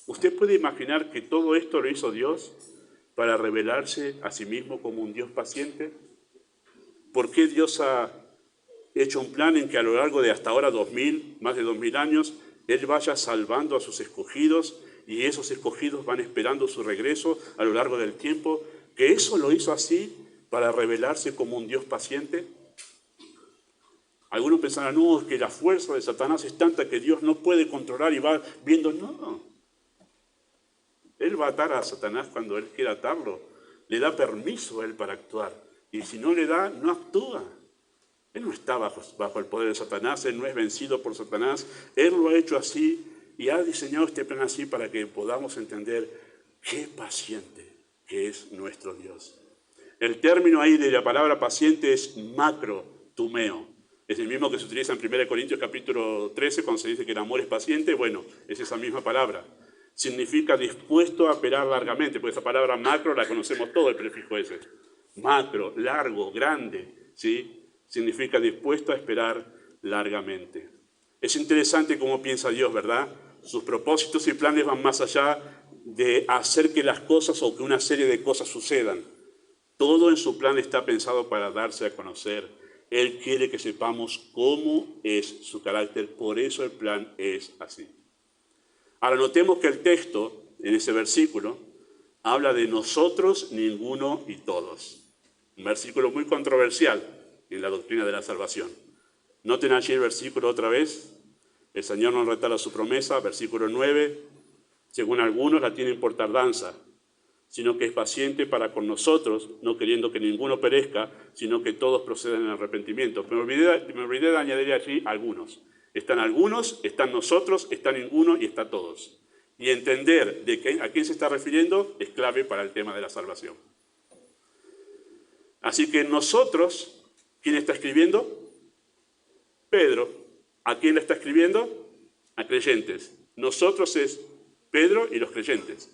¿Usted puede imaginar que todo esto lo hizo Dios para revelarse a sí mismo como un Dios paciente? ¿Por qué Dios ha hecho un plan en que a lo largo de hasta ahora más de 2000 años, Él vaya salvando a sus escogidos y esos escogidos van esperando su regreso a lo largo del tiempo? ¿Que eso lo hizo así para revelarse como un Dios paciente? Algunos pensarán, no, es que la fuerza de Satanás es tanta que Dios no puede controlar y va viendo. No, Él va a atar a Satanás cuando Él quiera atarlo. Le da permiso a Él para actuar. Y si no le da, no actúa. Él no está bajo el poder de Satanás, Él no es vencido por Satanás. Él lo ha hecho así y ha diseñado este plan así para que podamos entender qué paciente que es nuestro Dios. El término ahí de la palabra paciente es macrotumeo. Es el mismo que se utiliza en 1 Corintios capítulo 13 cuando se dice que el amor es paciente. Bueno, es esa misma palabra. Significa dispuesto a esperar largamente, porque esa palabra macro la conocemos todo, el prefijo ese. Macro, largo, grande, ¿sí? Significa dispuesto a esperar largamente. Es interesante cómo piensa Dios, ¿verdad? Sus propósitos y planes van más allá de hacer que las cosas o que una serie de cosas sucedan. Todo en su plan está pensado para darse a conocer. Él quiere que sepamos cómo es su carácter, por eso el plan es así. Ahora notemos que el texto, en ese versículo, habla de nosotros, ninguno y todos. Un versículo muy controversial en la doctrina de la salvación. Noten allí el versículo otra vez. El Señor no retala su promesa, versículo 9. Según algunos la tienen por tardanza, sino que es paciente para con nosotros, no queriendo que ninguno perezca, sino que todos procedan en arrepentimiento. Me olvidé de añadir allí algunos. Están algunos, están nosotros, está ninguno y está todos. Y entender a quién se está refiriendo es clave para el tema de la salvación. Así que nosotros, ¿quién está escribiendo? Pedro. ¿A quién le está escribiendo? A creyentes. Nosotros es Pedro y los creyentes.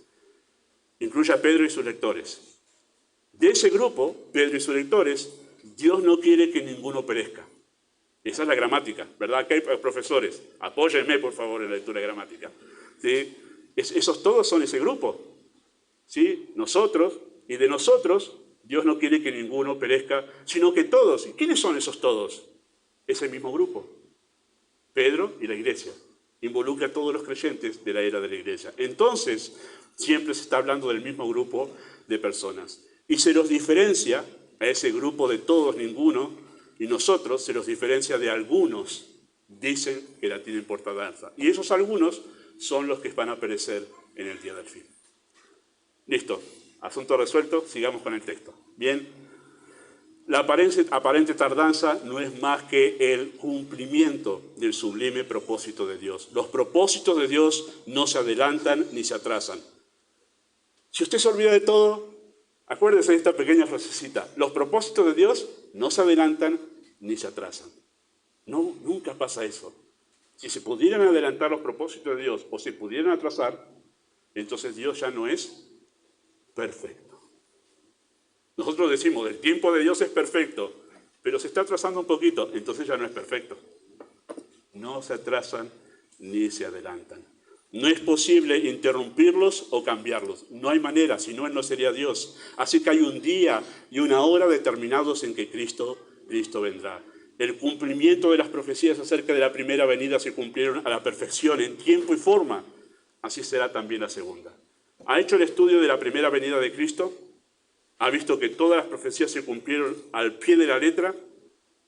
Incluye a Pedro y sus lectores. De ese grupo, Pedro y sus lectores, Dios no quiere que ninguno perezca. Esa es la gramática, ¿verdad? Aquí hay profesores. Apóyenme, por favor, en la lectura de gramática. ¿Sí? Esos todos son ese grupo. ¿Sí? Nosotros, y de nosotros, Dios no quiere que ninguno perezca, sino que todos. ¿Y quiénes son esos todos? Ese mismo grupo. Pedro y la iglesia. Involucra a todos los creyentes de la era de la iglesia. Entonces, siempre se está hablando del mismo grupo de personas. Y se los diferencia a ese grupo de todos, ninguno, y nosotros se los diferencia de algunos. Dicen que la tienen por tardanza. Y esos algunos son los que van a perecer en el día del fin. Listo. Asunto resuelto. Sigamos con el texto. Bien. La aparente tardanza no es más que el cumplimiento del sublime propósito de Dios. Los propósitos de Dios no se adelantan ni se atrasan. Si usted se olvida de todo, acuérdese de esta pequeña frasecita. Los propósitos de Dios no se adelantan ni se atrasan. No, nunca pasa eso. Si se pudieran adelantar los propósitos de Dios o se pudieran atrasar, entonces Dios ya no es perfecto. Nosotros decimos, el tiempo de Dios es perfecto, pero se está atrasando un poquito, entonces ya no es perfecto. No se atrasan ni se adelantan. No es posible interrumpirlos o cambiarlos. No hay manera, si no, Él no sería Dios. Así que hay un día y una hora determinados en que Cristo vendrá. El cumplimiento de las profecías acerca de la primera venida se cumplieron a la perfección, en tiempo y forma. Así será también la segunda. ¿Ha hecho el estudio de la primera venida de Cristo? ¿Ha visto que todas las profecías se cumplieron al pie de la letra?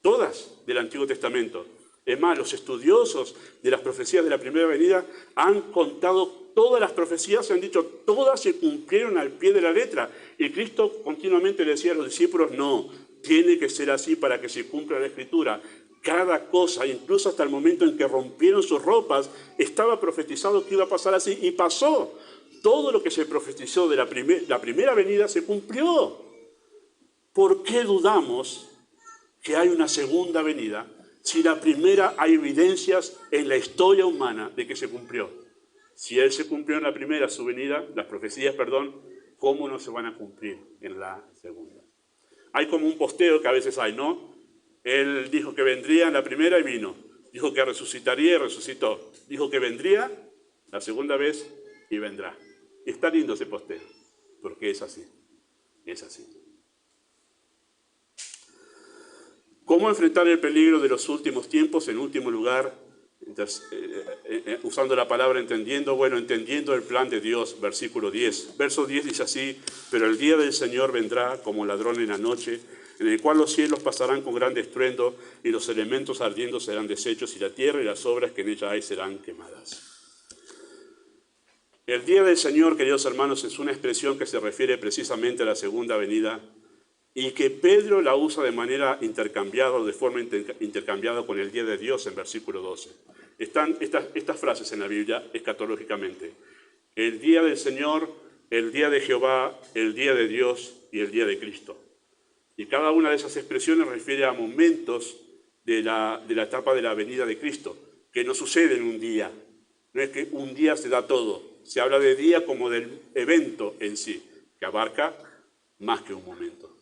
Todas del Antiguo Testamento. Es más, los estudiosos de las profecías de la primera venida han contado todas las profecías, se han dicho, todas se cumplieron al pie de la letra. Y Cristo continuamente le decía a los discípulos, no, tiene que ser así para que se cumpla la Escritura. Cada cosa, incluso hasta el momento en que rompieron sus ropas, estaba profetizado que iba a pasar así y pasó. Todo lo que se profetizó de la primera venida se cumplió. ¿Por qué dudamos que hay una segunda venida si la primera hay evidencias en la historia humana de que se cumplió? Si Él se cumplió en la primera, su venida, las profecías, ¿cómo no se van a cumplir en la segunda? Hay como un posteo que a veces hay, ¿no? Él dijo que vendría en la primera y vino. Dijo que resucitaría y resucitó. Dijo que vendría la segunda vez y vendrá. Y está lindo ese posteo, porque es así. Es así. ¿Cómo enfrentar el peligro de los últimos tiempos? En último lugar, usando la palabra entendiendo, entendiendo el plan de Dios, versículo 10. Verso 10 dice así: pero el día del Señor vendrá como ladrón en la noche, en el cual los cielos pasarán con gran estruendo, y los elementos ardiendo serán deshechos, y la tierra y las obras que en ella hay serán quemadas. El día del Señor, queridos hermanos, es una expresión que se refiere precisamente a la segunda venida, y que Pedro la usa de manera intercambiada, de forma intercambiada con el día de Dios en versículo 12. Están estas frases en la Biblia escatológicamente: el día del Señor, el día de Jehová, el día de Dios y el día de Cristo. Y cada una de esas expresiones refiere a momentos de la etapa de la venida de Cristo, que no sucede en un día. No es que un día se da todo. Se habla de día como del evento en sí, que abarca más que un momento.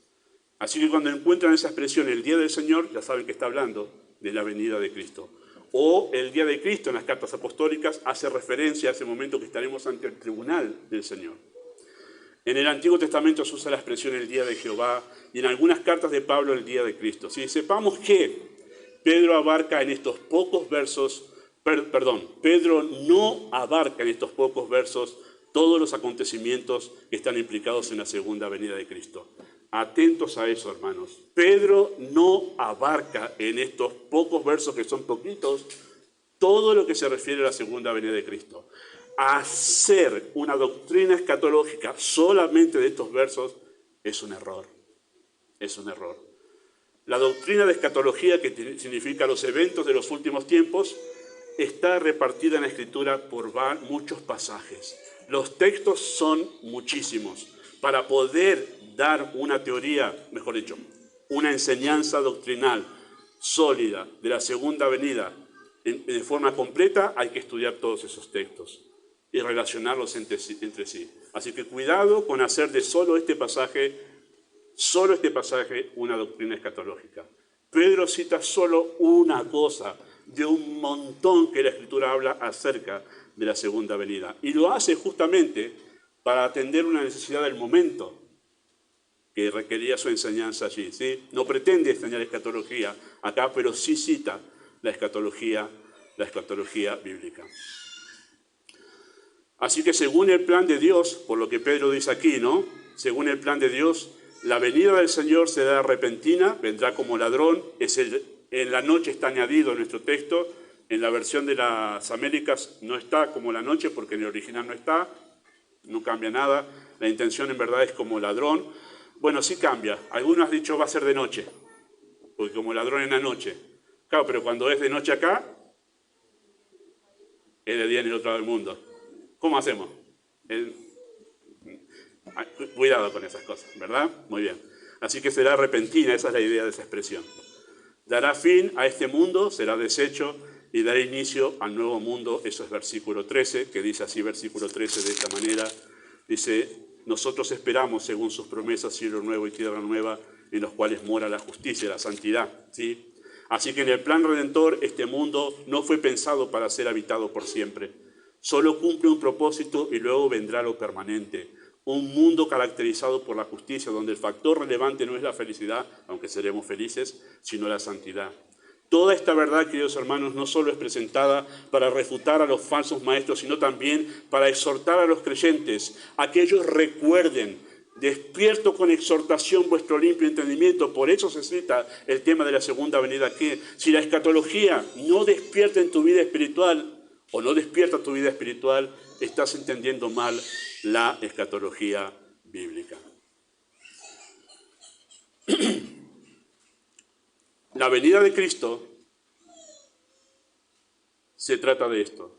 Así que cuando encuentran esa expresión, el día del Señor, ya saben que está hablando de la venida de Cristo. O el día de Cristo en las cartas apostólicas hace referencia a ese momento que estaremos ante el tribunal del Señor. En el Antiguo Testamento se usa la expresión el día de Jehová, y en algunas cartas de Pablo el día de Cristo. Si sepamos que Pedro abarca en estos pocos versos, Pedro no abarca en estos pocos versos todos los acontecimientos que están implicados en la segunda venida de Cristo. Atentos a eso, hermanos. Pedro no abarca en estos pocos versos, que son poquitos, todo lo que se refiere a la segunda venida de Cristo. Hacer una doctrina escatológica solamente de estos versos es un error. Es un error. La doctrina de escatología, que significa los eventos de los últimos tiempos, está repartida en la Escritura por muchos pasajes. Los textos son muchísimos. Para poder dar una teoría, mejor dicho, una enseñanza doctrinal sólida de la segunda venida de forma completa, hay que estudiar todos esos textos y relacionarlos entre sí. Así que cuidado con hacer de solo este pasaje, una doctrina escatológica. Pedro cita solo una cosa de un montón que la Escritura habla acerca de la segunda venida. Y lo hace justamente para atender una necesidad del momento que requería su enseñanza allí, ¿sí? No pretende enseñar escatología acá, pero sí cita la escatología bíblica. Así que según el plan de Dios, por lo que Pedro dice aquí, ¿no? Según el plan de Dios, la venida del Señor será repentina, vendrá como ladrón. En la noche está añadido en nuestro texto. En la versión de las Américas no está como la noche, porque en el original no está, no cambia nada. La intención en verdad es como ladrón. Bueno, sí cambia. Algunos han dicho va a ser de noche, porque como ladrón en la noche. Claro, pero cuando es de noche acá, es de día en el otro lado del mundo. ¿Cómo hacemos? Cuidado con esas cosas, ¿verdad? Muy bien. Así que será repentina, esa es la idea de esa expresión. Dará fin a este mundo, será deshecho y dará inicio al nuevo mundo. Eso es versículo 13, que dice así, versículo 13 de esta manera. Dice: nosotros esperamos, según sus promesas, cielo nuevo y tierra nueva, en los cuales mora la justicia y la santidad, ¿sí? Así que en el plan redentor, este mundo no fue pensado para ser habitado por siempre. Solo cumple un propósito y luego vendrá lo permanente. Un mundo caracterizado por la justicia, donde el factor relevante no es la felicidad, aunque seremos felices, sino la santidad. Toda esta verdad, queridos hermanos, no solo es presentada para refutar a los falsos maestros, sino también para exhortar a los creyentes, a que ellos recuerden: despierto con exhortación vuestro limpio entendimiento. Por eso se cita el tema de la segunda venida, que si la escatología no despierta en tu vida espiritual, o no despierta tu vida espiritual, estás entendiendo mal la escatología bíblica. La venida de Cristo se trata de esto,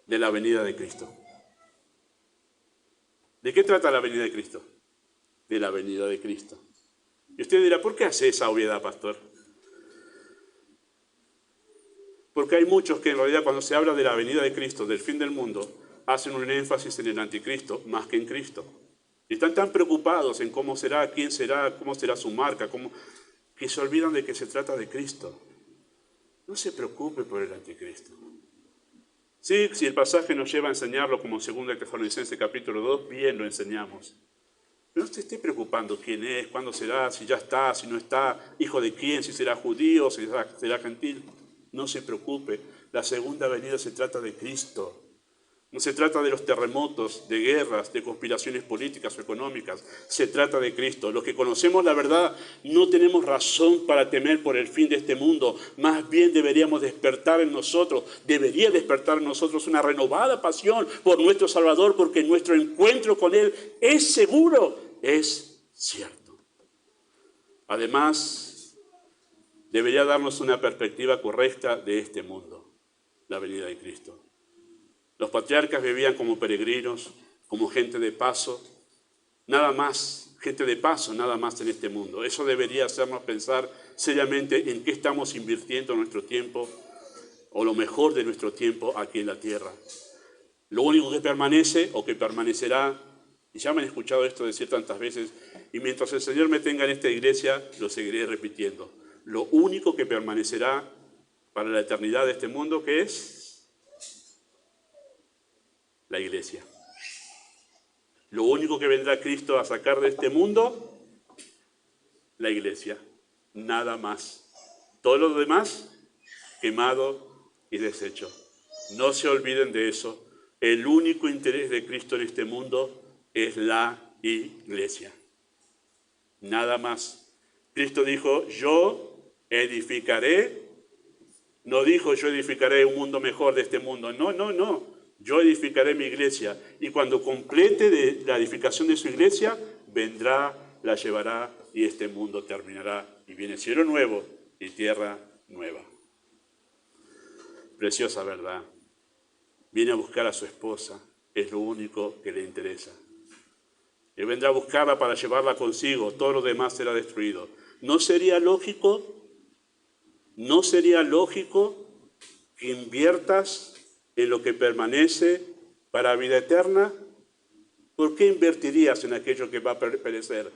de la venida de Cristo. ¿De qué trata la venida de Cristo? De la venida de Cristo. Y usted dirá, ¿por qué hace esa obviedad, pastor? Porque hay muchos que en realidad cuando se habla de la venida de Cristo, del fin del mundo, hacen un énfasis en el anticristo más que en Cristo. Y están tan preocupados en cómo será, quién será, cómo será su marca, que se olvidan de que se trata de Cristo. No se preocupe por el anticristo. Sí, si el pasaje nos lleva a enseñarlo como 2 Tesalonicenses capítulo 2, bien lo enseñamos. Pero no se esté preocupando quién es, cuándo será, si ya está, si no está, hijo de quién, si será judío, si será gentil. No se preocupe, la segunda venida se trata de Cristo. No se trata de los terremotos, de guerras, de conspiraciones políticas o económicas. Se trata de Cristo. Los que conocemos la verdad no tenemos razón para temer por el fin de este mundo. Más bien debería despertar en nosotros una renovada pasión por nuestro Salvador, porque nuestro encuentro con Él es seguro, es cierto. Además, debería darnos una perspectiva correcta de este mundo, la venida de Cristo. Los patriarcas vivían como peregrinos, como gente de paso, nada más, gente de paso, nada más en este mundo. Eso debería hacernos pensar seriamente en qué estamos invirtiendo nuestro tiempo, o lo mejor de nuestro tiempo aquí en la tierra. Lo único que permanece o que permanecerá, y ya me han escuchado esto decir tantas veces, y mientras el Señor me tenga en esta iglesia, lo seguiré repitiendo. Lo único que permanecerá para la eternidad de este mundo, ¿qué es? La iglesia. Lo único que vendrá Cristo a sacar de este mundo, la iglesia. Nada más. Todo lo demás, quemado y deshecho. No se olviden de eso. El único interés de Cristo en este mundo es la iglesia. Nada más. Cristo dijo, yo edificaré. No dijo, yo edificaré un mundo mejor de este mundo. No. Yo edificaré mi iglesia, y cuando complete la edificación de su iglesia, vendrá, la llevará, y este mundo terminará, y viene cielo nuevo y tierra nueva. Preciosa verdad. Viene a buscar a su esposa, es lo único que le interesa. Él vendrá a buscarla para llevarla consigo, todo lo demás será destruido. ¿No sería lógico que inviertas en lo que permanece para vida eterna? ¿Por qué invertirías en aquello que va a perecer?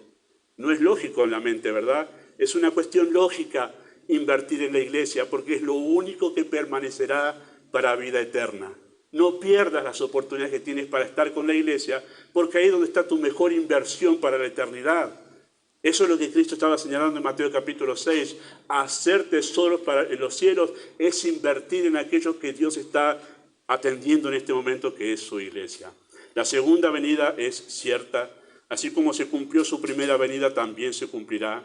No es lógico en la mente, ¿verdad? Es una cuestión lógica invertir en la iglesia, porque es lo único que permanecerá para vida eterna. No pierdas las oportunidades que tienes para estar con la iglesia, porque ahí es donde está tu mejor inversión para la eternidad. Eso es lo que Cristo estaba señalando en Mateo capítulo 6. Hacer tesoros en los cielos es invertir en aquello que Dios está atendiendo en este momento, que es su iglesia. La segunda venida es cierta. Así como se cumplió su primera venida, también se cumplirá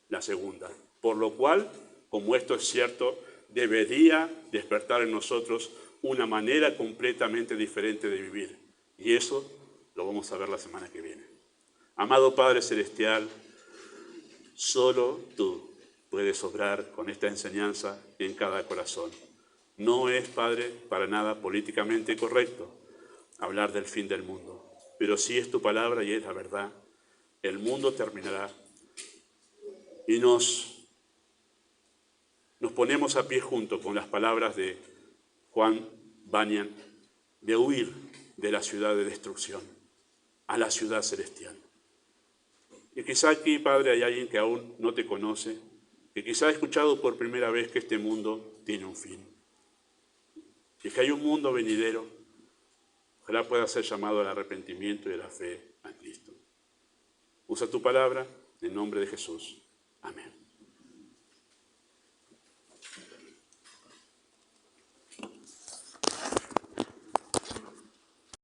la segunda. Por lo cual, como esto es cierto, debería despertar en nosotros una manera completamente diferente de vivir. Y eso lo vamos a ver la semana que viene. Amado Padre Celestial, solo tú puedes obrar con esta enseñanza en cada corazón. No es, Padre, para nada políticamente correcto hablar del fin del mundo, pero sí es tu palabra y es la verdad. El mundo terminará y nos ponemos a pie junto con las palabras de Juan Bunyan de huir de la ciudad de destrucción a la ciudad celestial. Y quizá aquí, Padre, hay alguien que aún no te conoce, que quizá ha escuchado por primera vez que este mundo tiene un fin. Y que hay un mundo venidero, ojalá pueda ser llamado al arrepentimiento y a la fe a Cristo. Usa tu palabra en nombre de Jesús. Amén.